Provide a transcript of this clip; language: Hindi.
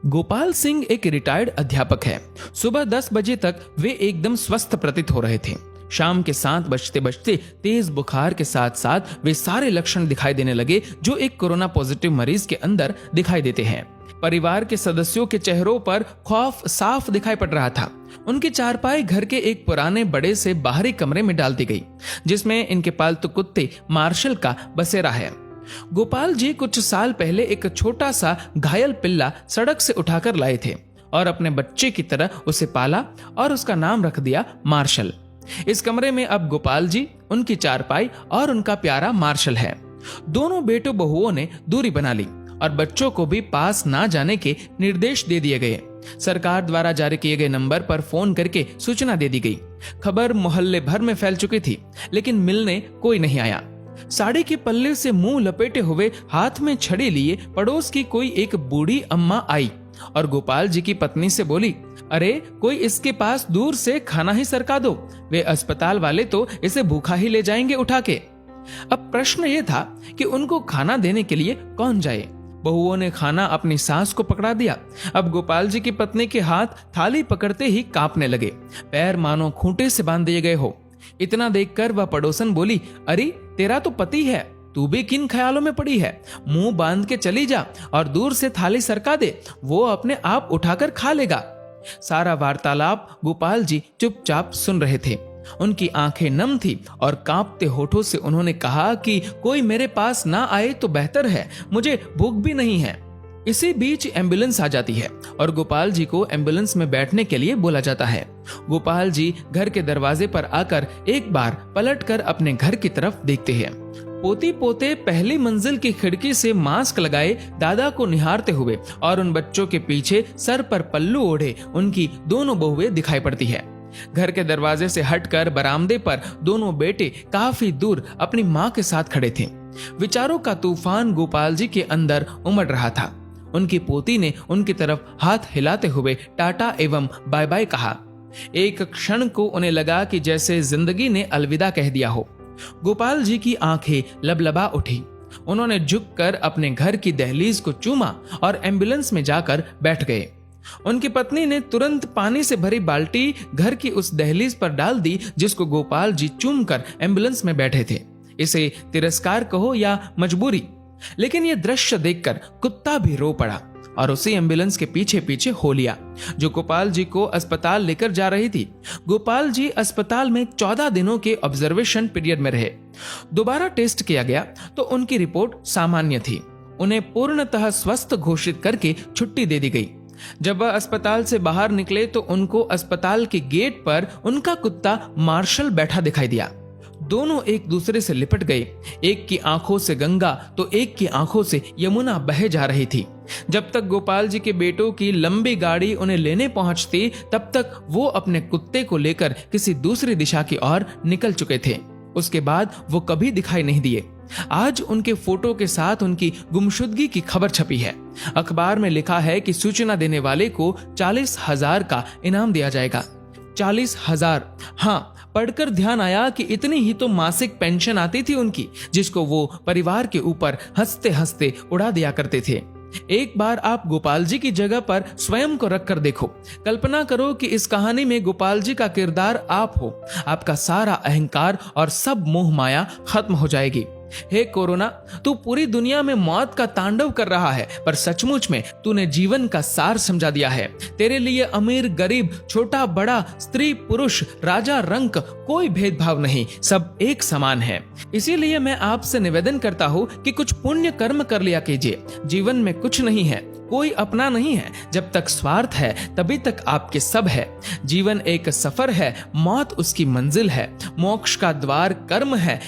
गोपाल सिंह एक रिटायर्ड अध्यापक है। सुबह 10 बजे तक वे एकदम स्वस्थ प्रतीत हो रहे थे। शाम के 7 बजते बजते तेज बुखार के साथ साथ वे सारे लक्षण दिखाई देने लगे जो एक कोरोना पॉजिटिव मरीज के अंदर दिखाई देते हैं। परिवार के सदस्यों के चेहरों पर खौफ साफ दिखाई पड़ रहा था। उनकी चारपाई घर के एक पुराने बड़े से बाहरी कमरे में डाल दी गई, जिसमें इनके पालतू कुत्ते मार्शल का बसेरा है। गोपाल जी कुछ साल पहले एक छोटा सा घायल पिल्ला सड़क से उठाकर लाए थे और अपने बच्चे की तरह उसे पाला और उसका नाम रख दिया मार्शल। इस कमरे में अब गोपाल जी, उनकी चारपाई और उनका प्यारा मार्शल है। दोनों बेटों बहुओं ने दूरी बना ली और बच्चों को भी पास ना जाने के निर्देश दे दिए गए। सरकार द्वारा जारी किए गए नंबर पर फोन करके सूचना दे दी गई। खबर मोहल्ले भर में फैल चुकी थी, लेकिन मिलने कोई नहीं आया। साड़ी के पल्ले से मुंह लपेटे हुए, हाथ में छड़ी लिए पड़ोस की कोई एक बूढ़ी अम्मा आई और गोपाल जी की पत्नी से बोली, अरे कोई इसके पास दूर से खाना ही सरका दो, वे अस्पताल वाले तो इसे भूखा ही ले जाएंगे उठा के। अब प्रश्न ये था कि उनको खाना देने के लिए कौन जाए। बहुओं ने खाना अपनी सास को पकड़ा दिया। अब गोपाल जी की पत्नी के हाथ थाली पकड़ते ही कांपने लगे, पैर मानो खूंटे से बांध दिए गए हो। इतना देखकर वह पड़ोसन बोली, अरे तेरा तो पति है, तू भी किन ख्यालों में पड़ी है? मुंह बांध के चली जा और दूर से थाली सरका दे, वो अपने आप उठाकर खा लेगा। सारा वार्तालाप गोपाल जी चुपचाप सुन रहे थे। उनकी आंखें नम थी और कांपते होठों से उन्होंने कहा कि कोई मेरे पास ना आए तो बेहतर है, मुझे भूख भी नहीं है। इसी बीच एम्बुलेंस आ जाती है और गोपाल जी को एम्बुलेंस में बैठने के लिए बोला जाता है। गोपाल जी घर के दरवाजे पर आकर एक बार पलटकर अपने घर की तरफ देखते हैं। पोती पोते पहली मंजिल की खिड़की से मास्क लगाए दादा को निहारते हुए और उन बच्चों के पीछे सर पर पल्लू ओढ़े उनकी दोनों बहुएं दिखाई पड़ती है। घर के दरवाजे से हटकर बरामदे पर दोनों बेटे काफी दूर अपनी मां के साथ खड़े थे। विचारों का तूफान गोपाल जी के अंदर उमड़ रहा था। उनकी पोती ने उनकी तरफ हाथ हिलाते हुए टाटा एवं बाय बाय कहा। एक क्षण को उन्हें लगा कि जैसे जिंदगी ने अलविदा कह दिया हो। गोपाल जी की आंखें लबलबा उठी। उन्होंने झुककर अपने घर की दहलीज को चूमा और एम्बुलेंस में जाकर बैठ गए। उनकी पत्नी ने तुरंत पानी से भरी बाल्टी घर की उस दहलीज पर डाल दी जिसको गोपाल जी चूमकर एम्बुलेंस में बैठे थे। इसे तिरस्कार कहो या मजबूरी, लेकिन यह दृश्य देखकर कुत्ता भी रो पड़ा और उसी एम्बुलेंस के पीछे पीछे हो लिया जो गोपाल जी को अस्पताल लेकर जा रही थी। गोपाल जी अस्पताल में 14 दिनों के ऑब्जर्वेशन पीरियड में रहे। दोबारा टेस्ट किया गया तो उनकी रिपोर्ट सामान्य थी। उन्हें पूर्णतः स्वस्थ घोषित करके छुट्टी दे दी गई। जब वह अस्पताल से बाहर निकले तो उनको अस्पताल के गेट पर उनका कुत्ता मार्शल बैठा दिखाई दिया। दोनों एक दूसरे से लिपट गए। एक की आंखों से गंगा तो एक की आंखों से यमुना बहे जा रही थी। जब तक गोपाल जी के बेटों की लंबी गाड़ी उन्हें लेने पहुंचती, तब तक वो अपने कुत्ते को लेकर किसी दूसरी दिशा की ओर निकल चुके थे। उसके बाद वो कभी दिखाई नहीं दिए। आज उनके फोटो के साथ उनकी गुमशुदगी की खबर छपी है। अखबार में लिखा है कि सूचना देने वाले को 40,000 का इनाम दिया जाएगा। 40,000। हाँ, पढ़कर ध्यान आया कि इतनी ही तो मासिक पेंशन आती थी उनकी, जिसको वो परिवार के ऊपर हंसते हंसते उड़ा दिया करते थे। एक बार आप गोपाल जी की जगह पर स्वयं को रखकर देखो। कल्पना करो कि इस कहानी में गोपाल जी का किरदार आप हो। आपका सारा अहंकार और सब मोह माया खत्म हो जाएगी। हे कोरोना, तू पूरी दुनिया में मौत का तांडव कर रहा है, पर सचमुच में तूने जीवन का सार समझा दिया है। तेरे लिए अमीर गरीब, छोटा बड़ा, स्त्री पुरुष, राजा रंक कोई भेदभाव नहीं, सब एक समान है। इसीलिए मैं आपसे निवेदन करता हूँ कि कुछ पुण्य कर्म कर लिया कीजिए। जीवन में कुछ नहीं है, कोई अपना नहीं है। जब तक स्वार्थ है तभी तक आपके सब है। जीवन एक सफर है, मौत उसकी मंजिल है। मोक्ष का द्वार कर्म है।